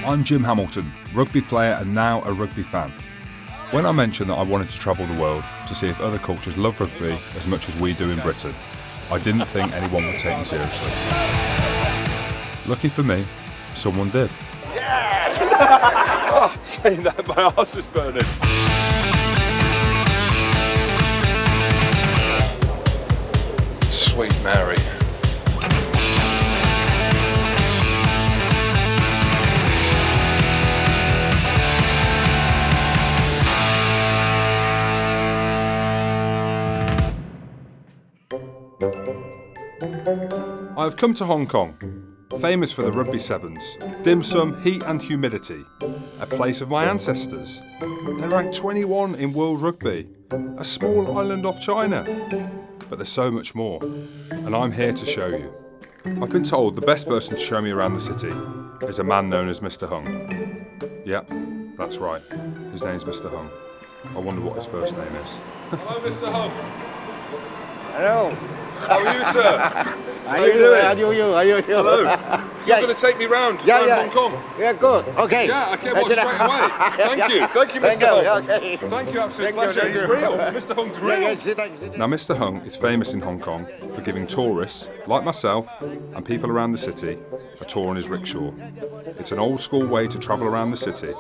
I'm Jim Hamilton, rugby player and now a rugby fan. When I mentioned that I wanted to travel the world to see if other cultures love rugby as much as we do in Britain, I didn't think anyone would take me seriously. Lucky for me, someone did. Yeah! Oh, saying that, my arse is burning. Sweet Mary. I have come to Hong Kong, famous for the rugby sevens, dim sum, heat and humidity, a place of my ancestors. They're ranked 21 in World Rugby, a small island off China. But there's so much more, and I'm here to show you. I've been told the best person to show me around the city is a man known as Mr. Hung. Yep, that's right, his name's Mr. Hung. I wonder what his first name is. Hello, Mr. Hung. Hello. How are you, sir? How you doing? How are you? Hello. You're going to take me round Hong Kong? Yeah, good. Okay. Yeah, okay, well, straight away. Thank you, Mr. Hung. Okay. Thank you, absolute pleasure. He's real. Mr. Hung's real. Now, Mr. Hung is famous in Hong Kong for giving tourists, like myself, and people around the city, a tour on his rickshaw. It's an old school way to travel around the city.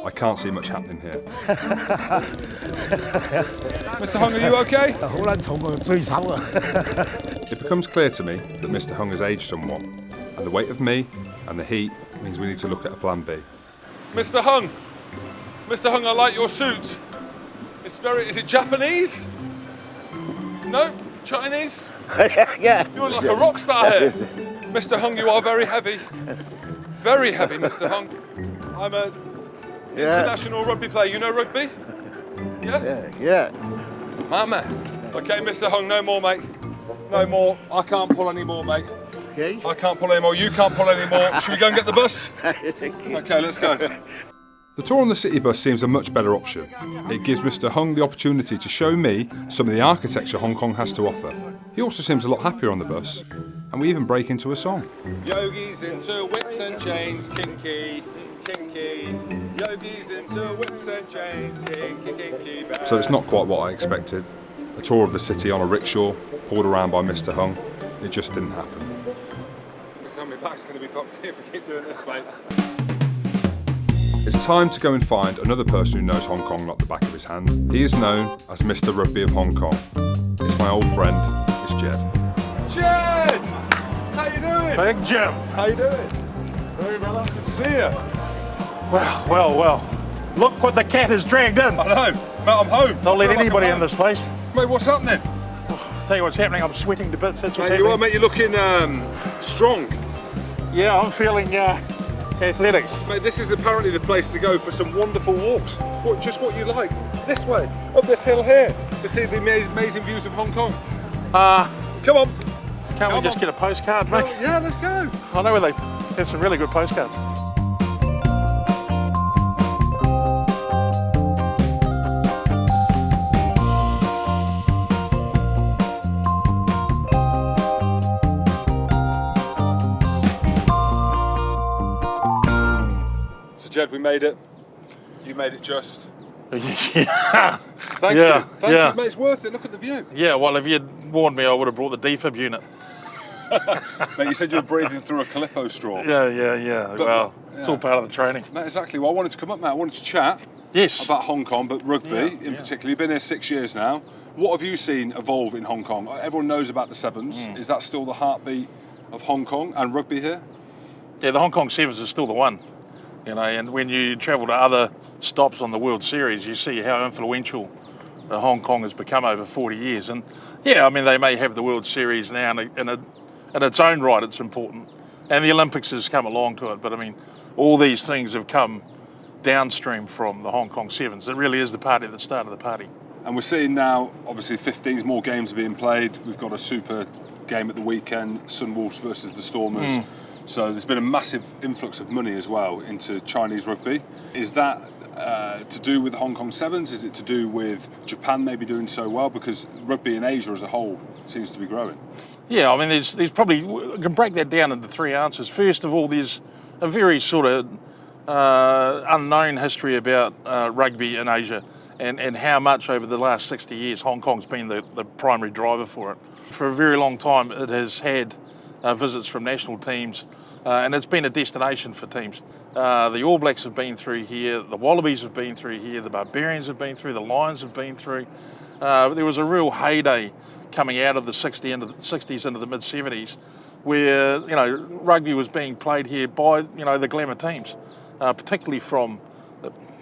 I can't see much happening here. Mr. Hung, are you okay? It becomes clear to me that Mr. Hung has aged somewhat, and the weight of me and the heat means we need to look at a plan B. Mr. Hung! Mr. Hung, I like your suit. Is it Japanese? No? Chinese? Yeah. You look like a rock star here. Mr. Hung, you are very heavy. Very heavy, Mr. Hung. I'm an international rugby player. You know rugby? Yes? Yeah. My man. Okay, Mr. Hung, no more, mate. No more. I can't pull any more, mate. Okay. I can't pull any more. You can't pull any more. Should we go and get the bus? Thank you. Okay, let's go. The tour on the city bus seems a much better option. It gives Mr. Hung the opportunity to show me some of the architecture Hong Kong has to offer. He also seems a lot happier on the bus, and we even break into a song. Yogis into whips and chains, kinky, kinky. Yogis into whips and chains, kinky, kinky. So it's not quite what I expected. A tour of the city on a rickshaw, pulled around by Mr. Hung. It just didn't happen. My back's going to be fucked if we keep doing this, mate. It's time to go and find another person who knows Hong Kong like the back of his hand. He is known as Mr. Rugby of Hong Kong. It's my old friend, it's Jed. Jed! How you doing? Big Jim. How you doing? Very well. Good to see you. Well. Look what the cat has dragged in. I know. Mate, I'm home. Don't let anybody in this place. Mate, what's happening? Tell you what's happening, I'm sweating to bits, that's what's Mate, happening. you are, mate, you're looking strong. Yeah, I'm feeling athletic. Mate, this is apparently the place to go for some wonderful walks. Just what you like. This way, up this hill here, to see the amazing views of Hong Kong. Come on. Can't we just get a postcard, mate? Yeah, let's go. I know where they have some really good postcards. Jed, we made it. You made it just. Yeah. Thank you. Thank you, mate. It's worth it. Look at the view. Yeah, well, if you'd warned me, I would have brought the defib unit. Mate, you said you were breathing through a Calippo straw. Yeah. But, it's all part of the training. Mate, exactly. Well, I wanted to come up, mate. I wanted to chat about Hong Kong, but rugby in particular. You've been here 6 years now. What have you seen evolve in Hong Kong? Everyone knows about the Sevens. Is that still the heartbeat of Hong Kong and rugby here? Yeah, the Hong Kong Sevens is still the one. You know, and when you travel to other stops on the World Series, you see how influential Hong Kong has become over 40 years. And yeah, I mean, they may have the World Series now, and in its own right, it's important. And the Olympics has come along to it. But I mean, all these things have come downstream from the Hong Kong Sevens. It really is the party at the start of the party. And we're seeing now, obviously, 15 more games are being played. We've got a super game at the weekend, Sunwolves versus the Stormers. So there's been a massive influx of money as well into Chinese rugby. Is that to do with the Hong Kong Sevens? Is it to do with Japan maybe doing so well? Because rugby in Asia as a whole seems to be growing. Yeah, I mean, there's probably, we can break that down into three answers. First of all, there's a very sort of unknown history about rugby in Asia and how much over the last 60 years Hong Kong's been the primary driver for it. For a very long time it has had visits from national teams and it's been a destination for teams. The All Blacks have been through here, the Wallabies have been through here, the Barbarians have been through, the Lions have been through. There was a real heyday coming out of the 60s into the mid-70s where, you know, rugby was being played here by, you know, the glamour teams, particularly from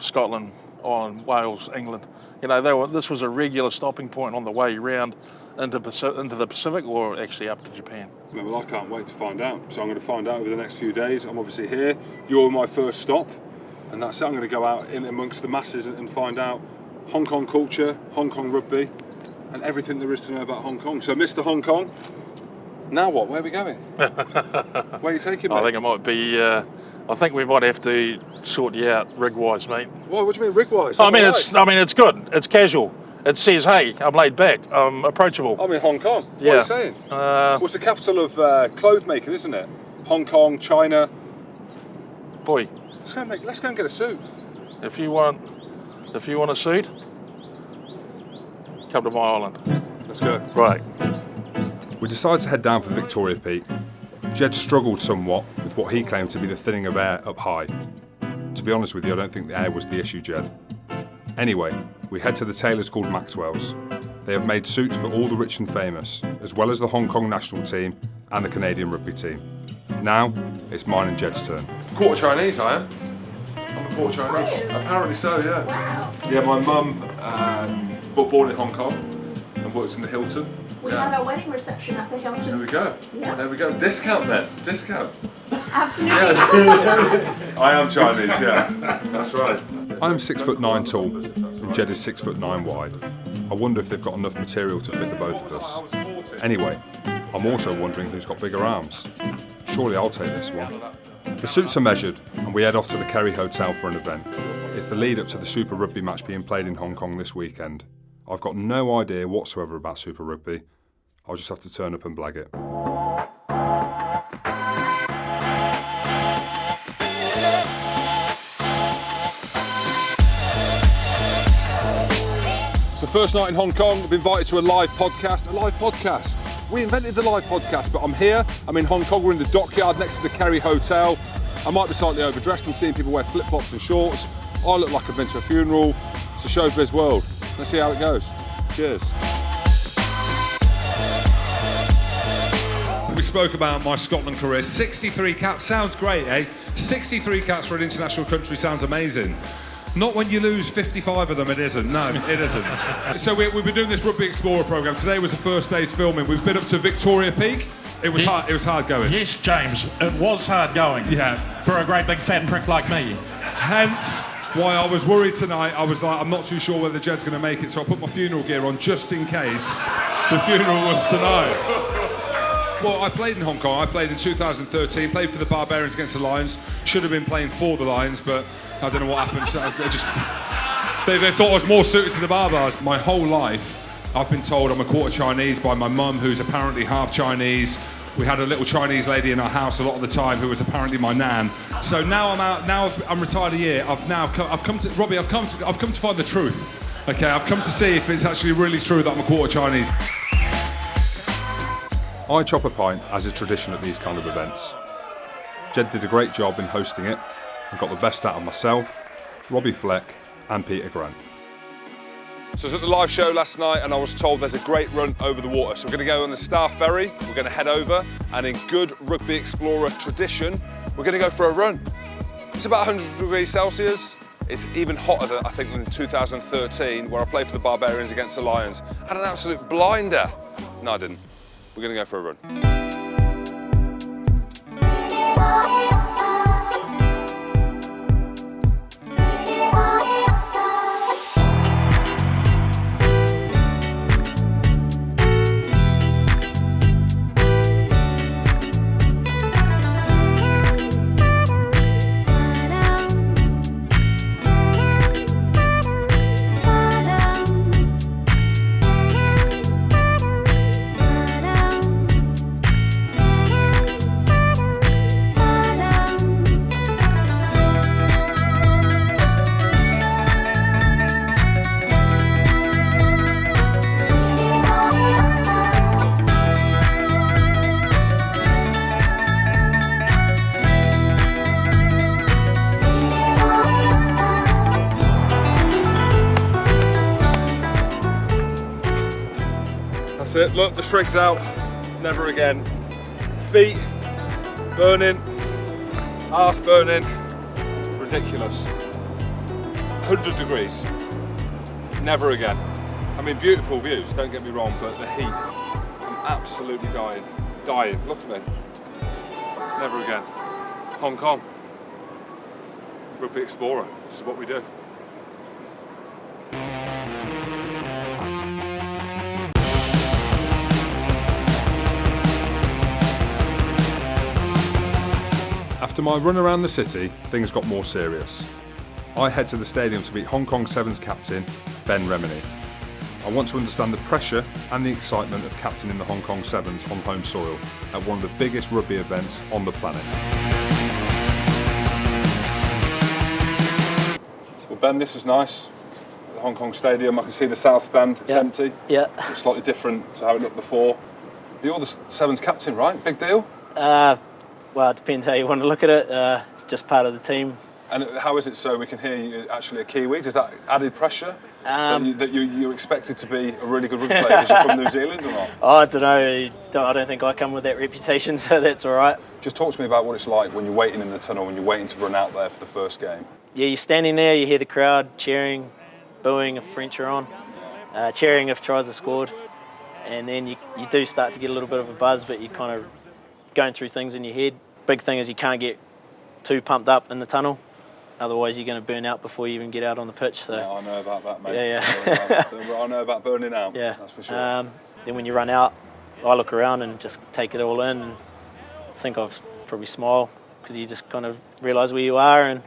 Scotland, Ireland, Wales, England. You know, this was a regular stopping point on the way round into the Pacific or actually up to Japan. Well, I can't wait to find out. So I'm going to find out over the next few days. I'm obviously here. You're my first stop. And that's it. I'm going to go out in amongst the masses and find out Hong Kong culture, Hong Kong rugby, and everything there is to know about Hong Kong. So, Mr. Hong Kong, now what? Where are we going? Where are you taking me? I think it might be... I think we might have to sort you out rig-wise, mate. What do you mean rig-wise? I mean, it's good. It's casual. It says, hey, I'm laid back. I'm approachable. I'm in Hong Kong. What Yeah. are you saying? What's the capital of clothes making, isn't it? Hong Kong, China. Boy, Let's go and get a suit. if you want a suit, come to my island. Let's go. Right. We decided to head down for Victoria Peak. Jed struggled somewhat with what he claimed to be the thinning of air up high. To be honest with you, I don't think the air was the issue, Jed. Anyway, we head to the tailors called Maxwell's. They have made suits for all the rich and famous, as well as the Hong Kong national team and the Canadian rugby team. Now, it's mine and Jed's turn. Quarter Chinese, I am. I'm a quarter Chinese. Apparently so, yeah. Wow. Yeah, my mum was born in Hong Kong and works in the Hilton. We had our wedding reception at the There Hilton. we go. Yeah. There we go. Discount then. Discount. Absolutely. I am Chinese, yeah. That's right. I'm 6'9" tall and Jed is 6'9" wide. I wonder if they've got enough material to fit the both of us. Anyway, I'm also wondering who's got bigger arms. Surely I'll take this one. The suits are measured and we head off to the Kerry Hotel for an event. It's the lead up to the Super Rugby match being played in Hong Kong this weekend. I've got no idea whatsoever about Super Rugby. I'll just have to turn up and blag it. It's the first night in Hong Kong. I've been invited to a live podcast. A live podcast? We invented the live podcast, but I'm here. I'm in Hong Kong. We're in the dockyard next to the Kerry Hotel. I might be slightly overdressed. I'm seeing people wear flip-flops and shorts. I look like I've been to a funeral. It's a showbiz world. Let's see how it goes. Cheers. We spoke about my Scotland career. 63 caps sounds great, eh? 63 caps for an international country sounds amazing. Not when you lose 55 of them, it isn't. No, it isn't. So we've been doing this Rugby Explorer programme. Today was the first day's filming. We've been up to Victoria Peak. It was hard. It was hard going. Yes, James, it was hard going. Yeah. For a great big fat prick like me. Hence why I was worried tonight. I was like, I'm not too sure whether Jed's going to make it, so I put my funeral gear on just in case the funeral was tonight. Well, I played in Hong Kong. I played in 2013, played for the Barbarians against the Lions. Should have been playing for the Lions, but I don't know what happened. So they thought I was more suited to the Barbars. My whole life, I've been told I'm a quarter Chinese by my mum, who's apparently half Chinese. We had a little Chinese lady in our house a lot of the time who was apparently my nan. So now I'm out. Now I'm retired a year. I've come to find the truth. Okay, I've come to see if it's actually really true that I'm a quarter Chinese. I chop a pint as is tradition at these kind of events. Jed did a great job in hosting it and got the best out of myself, Robbie Fleck and Peter Grant. So I was at the live show last night and I was told there's a great run over the water. So we're going to go on the Star Ferry, we're going to head over, and in good Rugby Explorer tradition, we're going to go for a run. It's about 100 degrees Celsius. It's even hotter than, I think, than 2013, where I played for the Barbarians against the Lions. Had an absolute blinder. No, I didn't. We're going to go for a run. That's it. Look, the strig's out. Never again. Feet burning. Arse burning. Ridiculous. 100 degrees. Never again. I mean, beautiful views, don't get me wrong, but the heat, I'm absolutely dying. Dying, look at me. Never again. Hong Kong. Rugby Explorer, this is what we do. After my run around the city, things got more serious. I head to the stadium to meet Hong Kong Sevens captain, Ben Remini. I want to understand the pressure and the excitement of captaining the Hong Kong Sevens on home soil at one of the biggest rugby events on the planet. Well, Ben, this is nice. The Hong Kong Stadium, I can see the south stand, it's empty. Yeah. It's slightly different to how it looked before. You're the Sevens captain, right? Big deal? Well, it depends how you want to look at it. Just part of the team. And how is it so we can hear you actually a Kiwi? Does that added pressure that you're expected to be a really good rugby player because you're from New Zealand or not? Oh, I don't know. I don't think I come with that reputation, so that's all right. Just talk to me about what it's like when you're waiting in the tunnel, when you're waiting to run out there for the first game. Yeah, you're standing there, you hear the crowd cheering, booing if French are on, cheering if tries are scored, and then you do start to get a little bit of a buzz, but you're kind of going through things in your head. Big thing is you can't get too pumped up in the tunnel. Otherwise, you're going to burn out before you even get out on the pitch. So yeah, I know about that, mate. Yeah. I know about burning out. Yeah, that's for sure. Then when you run out, I look around and just take it all in and think I've probably smile because you just kind of realise where you are and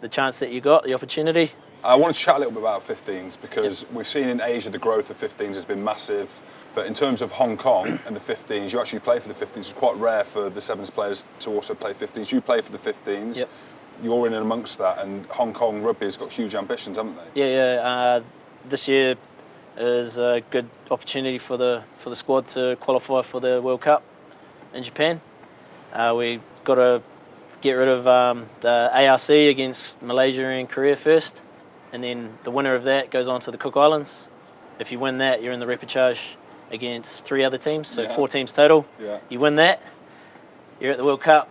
the chance that you got, the opportunity. I want to chat a little bit about 15s because we've seen in Asia the growth of 15s has been massive. But in terms of Hong Kong and the 15s, you actually play for the 15s. It's quite rare for the Sevens players to also play 15s. You play for the 15s. Yep. You're in and amongst that, and Hong Kong rugby has got huge ambitions, haven't they? Yeah. This year is a good opportunity for the squad to qualify for the World Cup in Japan. We got to get rid of the ARC against Malaysia and Korea first, and then the winner of that goes on to the Cook Islands. If you win that, you're in the repechage against 3 other teams, so 4 teams total. Yeah. You win that, you're at the World Cup.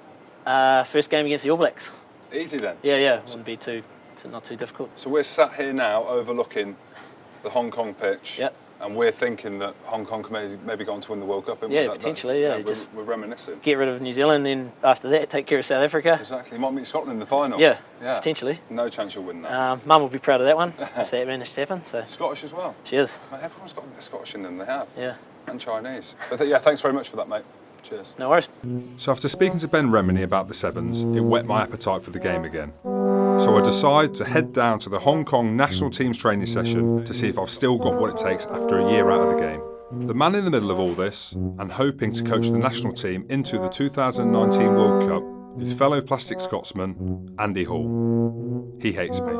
First game against the All Blacks. Easy then. Yeah. Wouldn't be not too difficult. So we're sat here now overlooking the Hong Kong pitch. Yep. And we're thinking that Hong Kong can maybe go on to win the World Cup. Yeah, potentially, yeah. We're reminiscing. Get rid of New Zealand, then after that, take care of South Africa. Exactly. You might meet Scotland in the final. Yeah, potentially. No chance you'll win that. Mum will be proud of that one, if that managed to happen. So. Scottish as well? She is. Mate, everyone's got a bit of Scottish in them, they have. Yeah. And Chinese. But yeah, thanks very much for that, mate. Cheers. No worries. So after speaking to Ben Remini about the Sevens, it whet my appetite for the game again. So I decide to head down to the Hong Kong national team's training session to see if I've still got what it takes after a year out of the game. The man in the middle of all this, and hoping to coach the national team into the 2019 World Cup, is fellow plastic Scotsman Andy Hall. He hates me.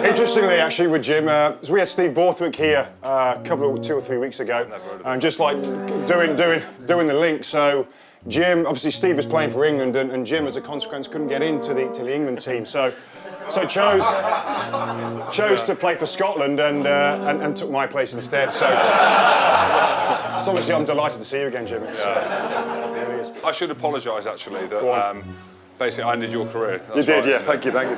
Interestingly, actually, with Jim, so we had Steve Borthwick here a couple of 2 or 3 weeks ago, and just like doing the link. So Jim, obviously, Steve was playing for England, and Jim, as a consequence, couldn't get into the England team. So chose to play for Scotland and took my place instead. So obviously, I'm delighted to see you again, Jim. It really is. I should apologise actually that. Basically, I ended your career. You did, yeah. Thank you, Dave.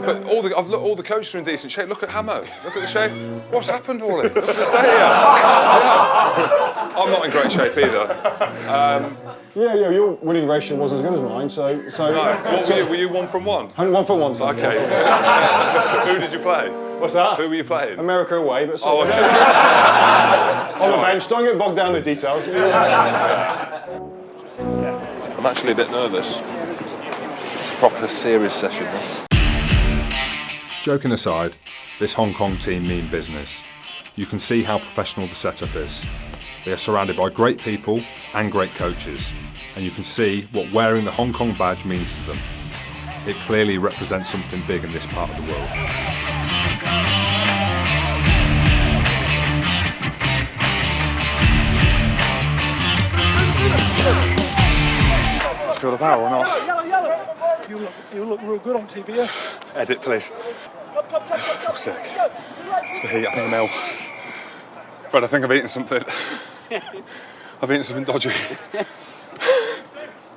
But all the coaches are in decent shape. Look at Hamo. Look at the shape. What's happened, Hawley? Look at the stay here. Yeah. I'm not in great shape either. Yeah, your winning ratio wasn't as good as mine, so. No. Were you 1 from 1? 1 for 1. Okay. Who did you play? What's that? Who were you playing? America away, but okay. On the bench. Don't get bogged down in the details. I'm actually a bit nervous. It's a proper serious session, this. Joking aside, this Hong Kong team mean business. You can see how professional the setup is. They are surrounded by great people and great coaches, and you can see what wearing the Hong Kong badge means to them. It clearly represents something big in this part of the world. Feel the power or not? You look real good on TV, yeah? Edit, please. I feel sick. It's the heat, I think I'm ill. Fred, I think I've eaten something. I've eaten something dodgy.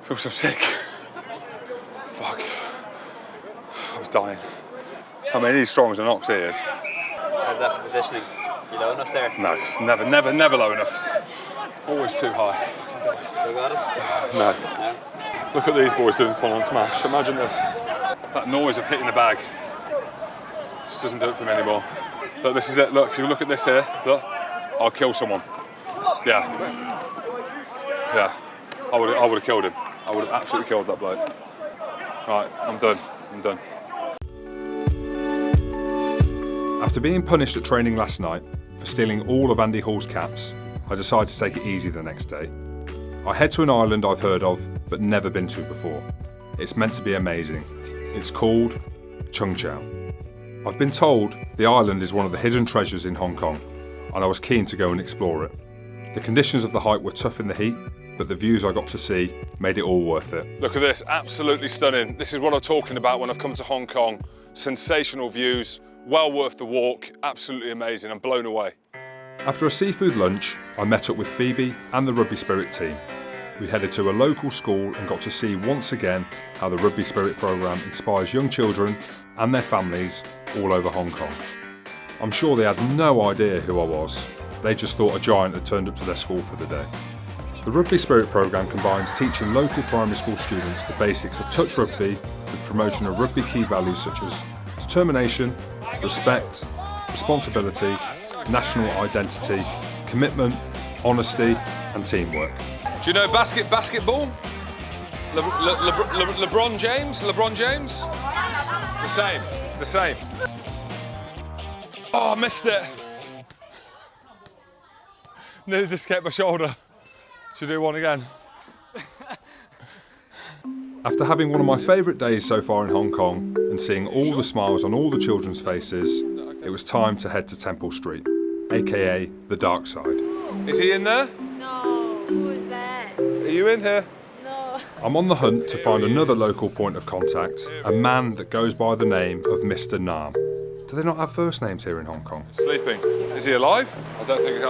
Feel so sick. Fuck. I was dying. I mean, he's strong as an ox, he is. How's that for positioning? You low enough there? No, never low enough. Always too high. Still got it? No. Look at these boys doing full-on smash. Imagine this. That noise of hitting the bag just doesn't do it for me anymore. Look, this is it. Look, if you look at this here, look, I'll kill someone. Yeah. Yeah. I would have killed him. I would have absolutely killed that bloke. Right, I'm done. After being punished at training last night for stealing all of Andy Hall's caps, I decided to take it easy the next day. I head to an island I've heard of but never been to before. It's meant to be amazing. It's called Cheung. I've been told the island is one of the hidden treasures in Hong Kong, and I was keen to go and explore it. The conditions of the hike were tough in the heat, but the views I got to see made it all worth it. Look at this, absolutely stunning. This is what I'm talking about when I've come to Hong Kong. Sensational views, well worth the walk, absolutely amazing. I'm blown away. After a seafood lunch, I met up with Phoebe and the Rugby Spirit team. We headed to a local school and got to see once again how the Rugby Spirit programme inspires young children and their families all over Hong Kong. I'm sure they had no idea who I was. They just thought a giant had turned up to their school for the day. The Rugby Spirit programme combines teaching local primary school students the basics of touch rugby with promotion of rugby key values such as determination, respect, responsibility, national identity, commitment, honesty and teamwork. Do you know basketball? LeBron James? The same. Oh, I missed it. Nearly dislocated my shoulder. Should do one again. After having one of my favourite days so far in Hong Kong and seeing all the smiles on all the children's faces, it was time to head to Temple Street, aka the dark side. Is he in there? No, who is that? Are you in here? No. I'm on the hunt to find another local point of contact, a man that goes by the name of Mr. Nam. Do they not have first names here in Hong Kong? Sleeping. Is he alive? I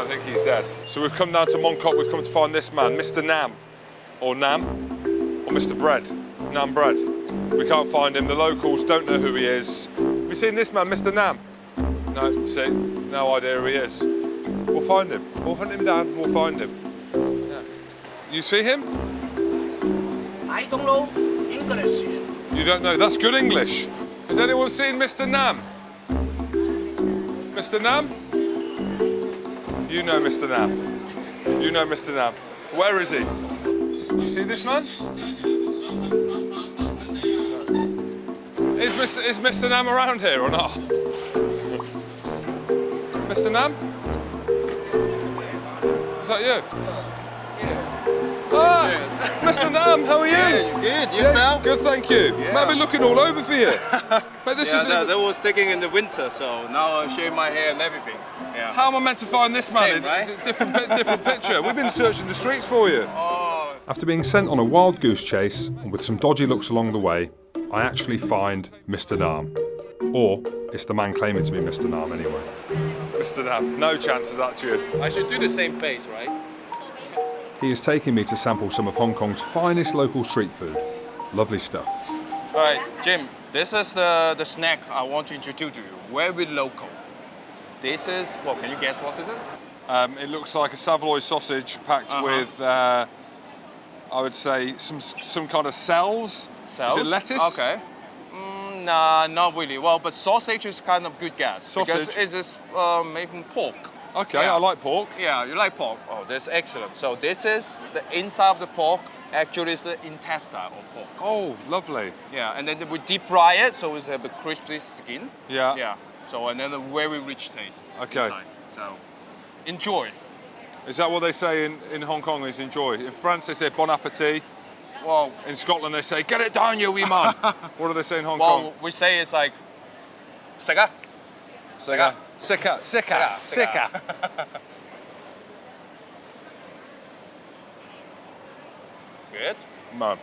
think he's dead. So we've come down to Mongkok, we've come to find this man, Mr. Nam. Or Mr. Bread. Nam Bread. We can't find him, the locals don't know who he is. Have you seen this man, Mr. Nam? No, see, no idea who he is. We'll find him. We'll hunt him down and we'll find him. Yeah. You see him? I don't know English. You don't know? That's good English. Has anyone seen Mr. Nam? Mr. Nam? You know Mr. Nam. You know Mr. Nam. Where is he? You see this man? Is Mr. Nam around here or not? Mr. Nam? Is that you? Ah, Mr. Nam, how are you? Good, yourself? Good, thank you. Yeah. Mate, I've been looking all over for you. Mate, this is that was taken in the winter, so now I'm shaving my hair and everything. Yeah. How am I meant to find this man? Same, right? Different picture. We've been searching the streets for you. Oh. After being sent on a wild goose chase and with some dodgy looks along the way, I actually find Mr. Nam. Or it's the man claiming to be Mr. Nam anyway. Mr. Nam, no chances that's you. I should do the same face, right? He is taking me to sample some of Hong Kong's finest local street food. Lovely stuff. Right, Jim, this is the snack I want to introduce to you. Very local. This is, well, can you guess what is it? It looks like a Savoy sausage packed with, I would say, some kind of cells. Cells? Is it lettuce? Okay. Nah, not really. Well, but sausage is kind of good guess. Sausage? Because it is made from pork. Okay, Yeah. I like pork. Yeah, you like pork. Oh, that's excellent. So this is the inside of the pork. Actually, is the intestine of pork. Oh, lovely. Yeah, and then we deep fry it, so it's have a crispy skin. Yeah. Yeah. So and then a very rich taste. Okay. Inside. So enjoy. Is that what they say in Hong Kong is enjoy? In France they say bon appetit. Well, In Scotland they say get it down you wee man. What do they say in Hong Kong? well, we say it's like sega. Sega. Sika. Good. Mum.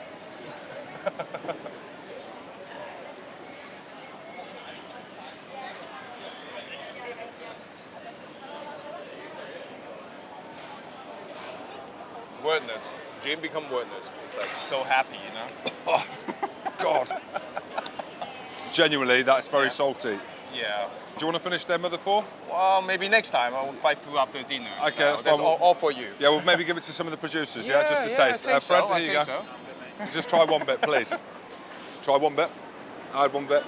wordless. Jim become wordless. He's like so happy, you know. Oh, God. Genuinely, that's very salty. Yeah. Do you want to finish them other 4? Well, maybe next time. I will fight through after dinner. Okay, so that's fine. all for you. Yeah, we'll maybe give it to some of the producers, yeah, just to taste. I think Fred, so. here you go. So. Just try one bit, please. Try one bit. Add one bit.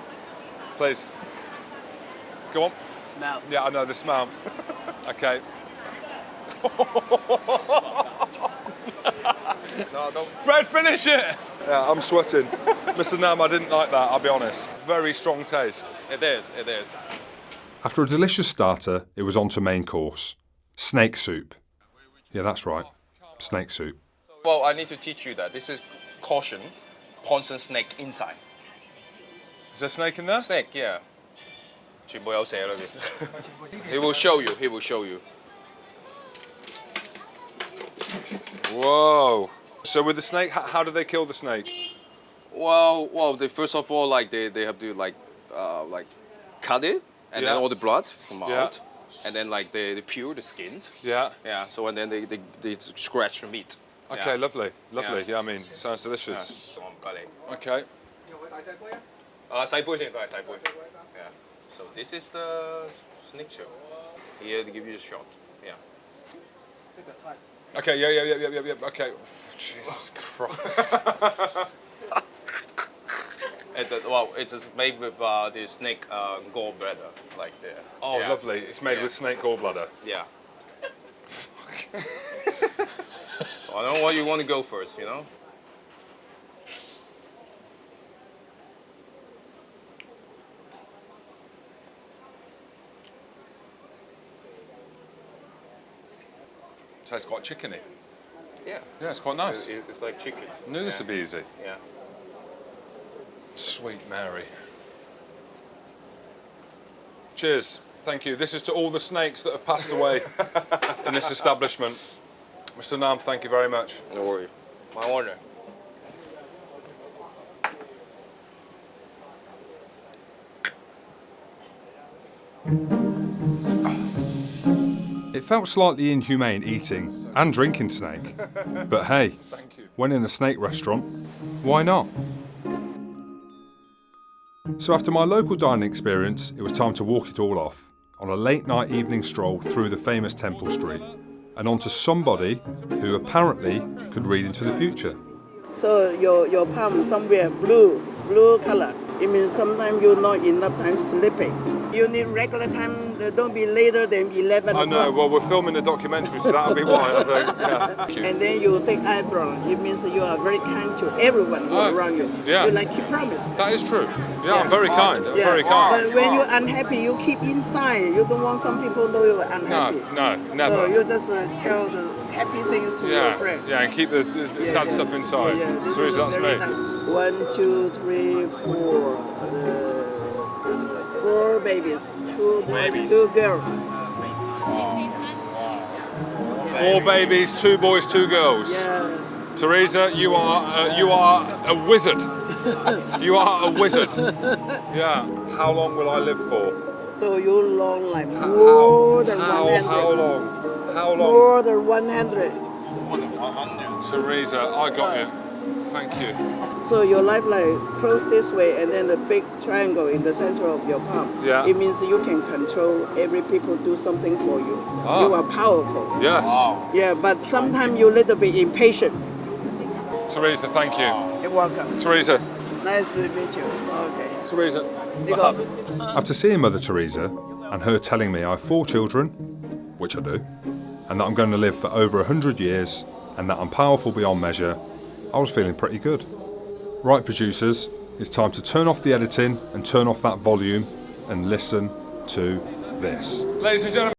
Please. Go on. Smell. Yeah, I know the smell. Okay. No, don't. Fred, finish it! Yeah, I'm sweating. Mr. Nam, I didn't like that, I'll be honest. Very strong taste. It is. It is. After a delicious starter, it was on to main course. Snake soup. Yeah, that's right. Snake soup. Well, I need to teach you that. This is caution, poison snake inside. Is there a snake in there? Snake, yeah. 全部有寫啦啲 He will show you. He will show you. Whoa. So with the snake, how do they kill the snake? Well, they first of all they have to like cut it and then all the blood come out, and then like they peel the skin. Yeah. Yeah. So and then they scratch the meat. Okay, lovely. Yeah, I mean, sounds delicious. Okay. 細杯先，都係細杯。Yeah. So this is the snake show. Here they give you a shot. Yeah. Okay, yeah. Okay. Jesus Christ. Well, it's made with the snake gallbladder, like there. Oh, yeah. Lovely. It's made with snake gallbladder. Yeah. So I don't know what you want to go first, you know? Tastes quite chickeny. Yeah. Yeah, it's quite nice. It's like chicken. I knew this would be easy. Yeah. Sweet Mary. Cheers. Thank you. This is to all the snakes that have passed away in this establishment. Mr. Nam, thank you very much. No worry. My honor. It felt slightly inhumane eating and drinking snake, but hey, when in a snake restaurant, why not? So after my local dining experience, it was time to walk it all off on a late night evening stroll through the famous Temple Street and onto somebody who apparently could read into the future. So your palm somewhere blue color. It means sometimes you're not enough time sleeping. You need regular time, don't be later than 11 I know, o'clock. well, we're filming a documentary, so that'll be why, I think. Yeah. And then you take eyebrow. It means you are very kind to everyone who around you. Yeah. You like keep promise. That is true. Yeah, I'm very kind. I'm very kind. But when you're unhappy, you keep inside. You don't want some people know you're unhappy. No, never. So you just tell the happy things to your friends. Yeah, and keep the sad stuff inside. This So is that's very me. nice. 1, 2, 3, 4. 4 babies. 2 boys, 2 girls. 4 babies, 2 boys, 2 girls. Yes. Teresa, you are a wizard. You are a wizard. Yeah. How long will I live for? So you long like more than 100. How long? How long? More than 100. More than 100. Teresa, I got you. Thank you. So your life like close this way and then the big triangle in the center of your palm. Yeah. It means you can control every people do something for you. Ah. You are powerful. Yes. Wow. Yeah, but sometimes you're a little bit impatient. Teresa, thank you. You're welcome. Teresa. Nice to meet you. Okay. Teresa. You go. After seeing Mother Teresa and her telling me I have 4 children, which I do, and that I'm going to live for over 100 years and that I'm powerful beyond measure, I was feeling pretty good. Right, producers, it's time to turn off the editing and turn off that volume and listen to this. Ladies and gentlemen.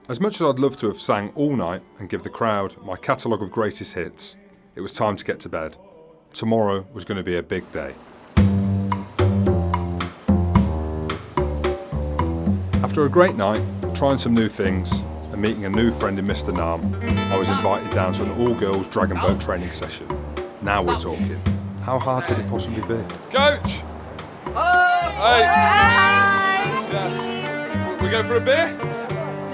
As much as I'd love to have sang all night and give the crowd my catalogue of greatest hits, it was time to get to bed. Tomorrow was going to be a big day. After a great night, trying some new things, and meeting a new friend in Mr. Nam, I was invited down to an all-girls dragon boat training session. Now we're talking. How hard could it possibly be? Coach! Hey! Yes. We go for a beer?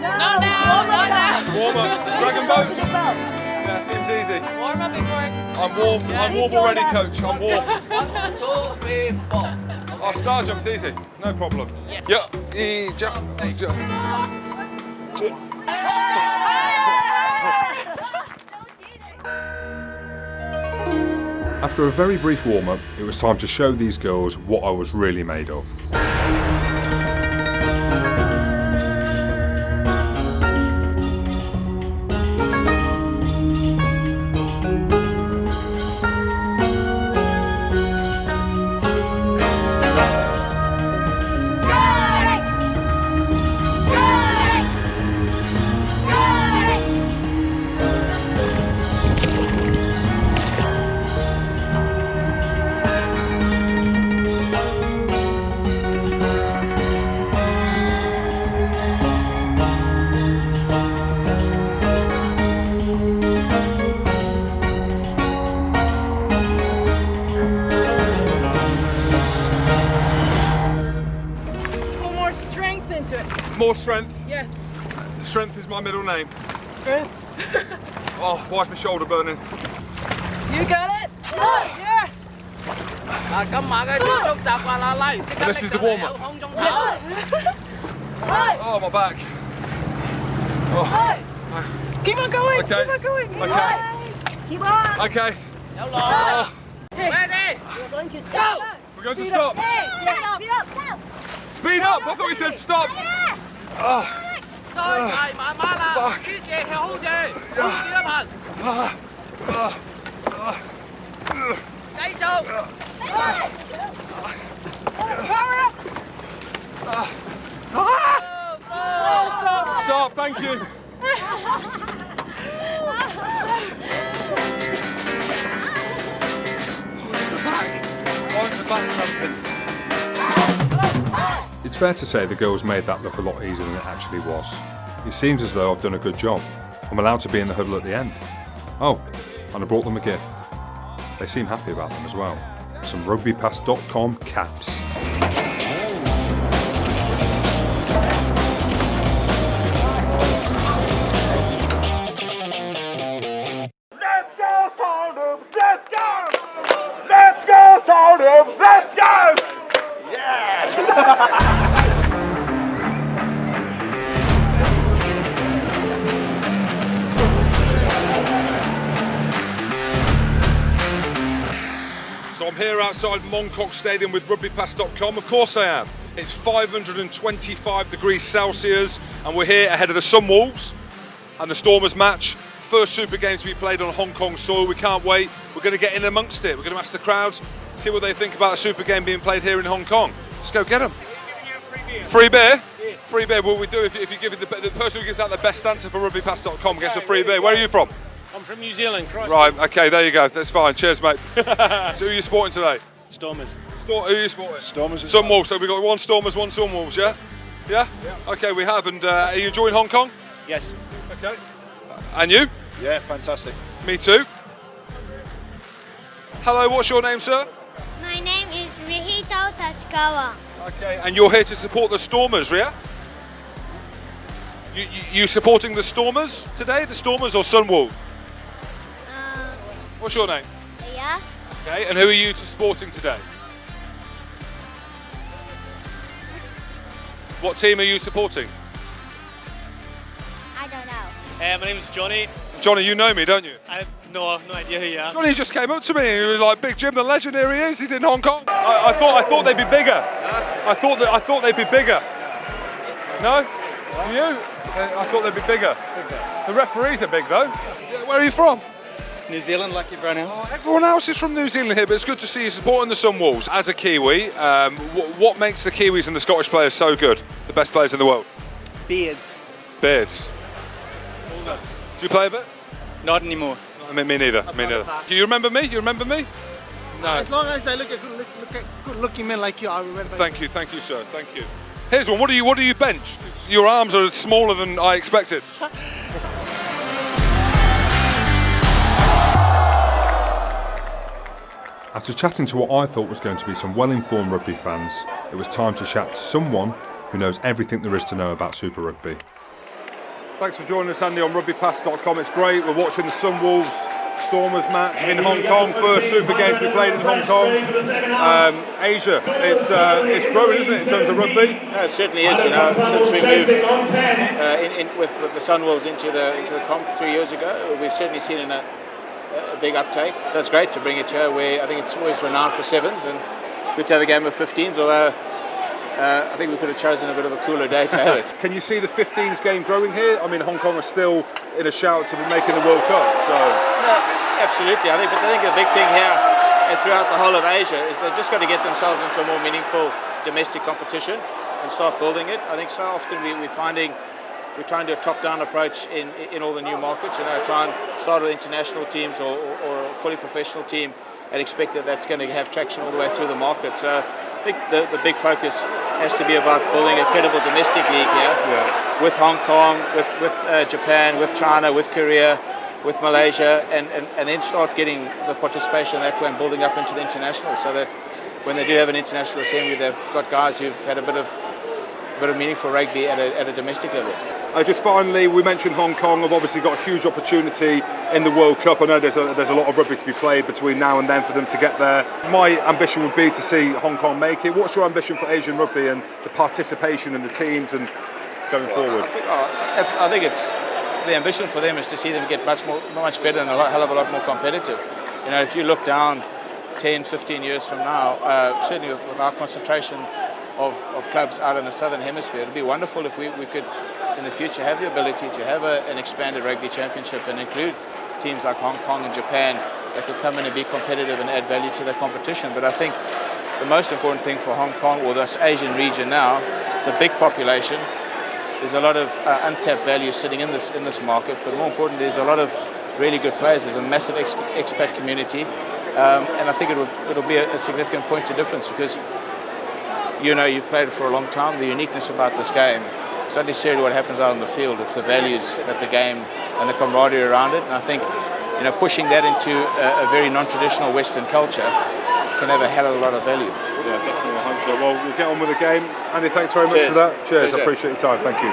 No, now. Warm up. Dragon boats? Yeah, seems easy. Warm up before. I'm warm. I'm warm already, coach. I'm warm. 1, 2, 3, 4. Our star jump's easy. No problem. Yeah. After a very brief warm-up, it was time to show these girls what I was really made of. More strength. Yes. Strength is my middle name. Good. Oh, why's my shoulder burning? You got it? Yeah. And this is the warm-up. Oh, my back. Oh. Keep on going. Okay. Keep on going. Okay. Keep on. Okay. Ready? We're going to stop. We're going to stop. Speed up. I thought we said stop. Oh. Stop, thank you. It's fair to say the girls made that look a lot easier than it actually was. It seems as though I've done a good job. I'm allowed to be in the huddle at the end. Oh, and I brought them a gift. They seem happy about them as well. Some RugbyPass.com caps. Let's go, Sounders! Let's go! Let's go, Sounders! Let's go! Yeah! So I'm here outside Mongkok Stadium with RugbyPass.com. Of course I am. It's 525 degrees Celsius and we're here ahead of the Sunwolves and the Stormers match. First Super Game to be played on Hong Kong soil. We can't wait. We're going to get in amongst it. We're going to ask the crowds, see what they think about a Super Game being played here in Hong Kong. Let's go get them. Free beer? Yes. Free beer. What we do if you give it the person who gives out the best answer for RugbyPass.com gets a free beer. Where are you from? I'm from New Zealand. Right, okay, there you go. That's fine. Cheers, mate. So who are you supporting today? Stormers. Who are you supporting? Stormers. Sunwolves. So we've got one Stormers, one Sunwolves, yeah? Yeah? Okay, we have. And are you enjoying Hong Kong? Yes. Okay. And you? Yeah, fantastic. Me too. Hello, what's your name, sir? My name is Rihito Tachikawa. Okay, and you're here to support the Stormers, yeah? You supporting the Stormers today? The Stormers or Sunwolves? What's your name? Yeah. Okay, and who are you supporting today? What team are you supporting? I don't know. Hey, my name's Johnny. Johnny, you know me, don't you? I have no idea who you are. Johnny just came up to me and he was like, "Big Jim, the legend, here he is. He's in Hong Kong." I thought they'd be bigger. I thought they'd be bigger. No? You? I thought they'd be bigger. The referees are big though. Where are you from? New Zealand, like everyone else. Everyone else is from New Zealand here, but it's good to see you supporting the Sunwolves. As a Kiwi, what makes the Kiwis and the Scottish players so good? The best players in the world? Beards. Beards. Do you play a bit? Not anymore. Me neither. Me neither. Do you remember me? You remember me? No. As long as I look at good-looking men like you, I remember. Thank you, sir. Thank you. Here's one. What do you bench? Your arms are smaller than I expected. After chatting to what I thought was going to be some well-informed rugby fans, it was time to chat to someone who knows everything there is to know about Super Rugby. Thanks for joining us, Andy, on RugbyPass.com. It's great. We're watching the Sunwolves Stormers match in Hong Kong. First Super Games we played in Hong Kong. Asia, it's growing, isn't it, in terms of rugby? No, it certainly is. You know, since we moved with the Sunwolves into the comp 3 years ago, we've certainly seen a big uptake. So it's great to bring it here, where I think it's always renowned for sevens, and good to have a game of 15s. Although I think we could have chosen a bit of a cooler day to have it. Can you see the 15s game growing here? I mean, Hong Kong are still in a shout to be making the World Cup. So absolutely, I think the big thing here and throughout the whole of Asia is they've just got to get themselves into a more meaningful domestic competition and start building it. I think so often we're trying to do a top-down approach in all the new markets. You know, try and start with international teams or a fully professional team and expect that that's going to have traction all the way through the market. So I think the big focus has to be about building a credible domestic league here, with Hong Kong, with Japan, with China, with Korea, with Malaysia, and then start getting the participation that way and building up into the international, so that when they do have an international assembly, they've got guys who've had a bit of meaningful rugby at a domestic level. Just finally, we mentioned Hong Kong have obviously got a huge opportunity in the World Cup. I know there's a lot of rugby to be played between now and then for them to get there. My ambition would be to see Hong Kong make it. What's your ambition for Asian rugby and the participation in the teams and going forward? I think it's the ambition for them is to see them get much better and hell of a lot more competitive. You know, if you look down 10, 15 years from now, certainly with our concentration of clubs out in the southern hemisphere, it would be wonderful if we could in the future have the ability to have an expanded rugby championship and include teams like Hong Kong and Japan that could come in and be competitive and add value to their competition. But I think the most important thing for Hong Kong or this Asian region now, it's a big population. There's a lot of untapped value sitting in this market, but more importantly, there's a lot of really good players. There's a massive expat community, and I think it'll be a significant point of difference because you've played it for a long time. The uniqueness about this game, it's not necessarily what happens out on the field, it's the values that the game and the camaraderie around it. And I think pushing that into a very non-traditional Western culture can have a hell of a lot of value. Yeah, definitely, I hope so. Well, we'll get on with the game. Andy, thanks very much for that. Cheers, I appreciate your time. Thank you.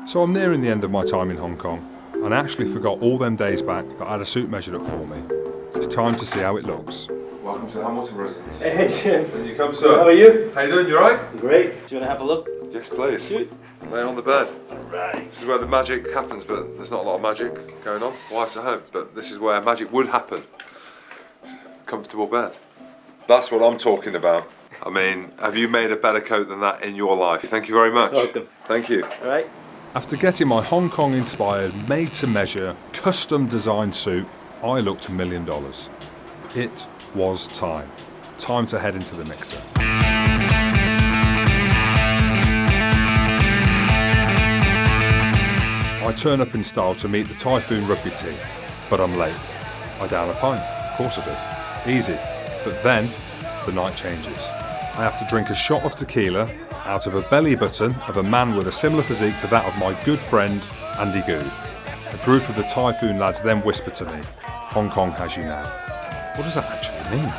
So I'm nearing the end of my time in Hong Kong, and I actually forgot all them days back that I had a suit measured up for me. It's time to see how it looks. Welcome to the Hamilton residence. Hey, Jim. There you come, sir. How are you? How you doing? You alright? Great. Do you want to have a look? Yes, please. Suit. Lay on the bed. Right. This is where the magic happens, but there's not a lot of magic going on. Wife's at home, but this is where magic would happen. Comfortable bed. That's what I'm talking about. I mean, have you made a better coat than that in your life? Thank you very much. Welcome. Thank you. All right. After getting my Hong Kong-inspired, made-to-measure, custom-designed suit, I looked $1 million. It was time. Time to head into the mixer. I turn up in style to meet the Typhoon rugby team, but I'm late. I down a pint, of course I do. Easy. But then, the night changes. I have to drink a shot of tequila out of a belly button of a man with a similar physique to that of my good friend, Andy Good. A group of the Typhoon lads then whisper to me, Hong Kong has you now. What does that actually mean?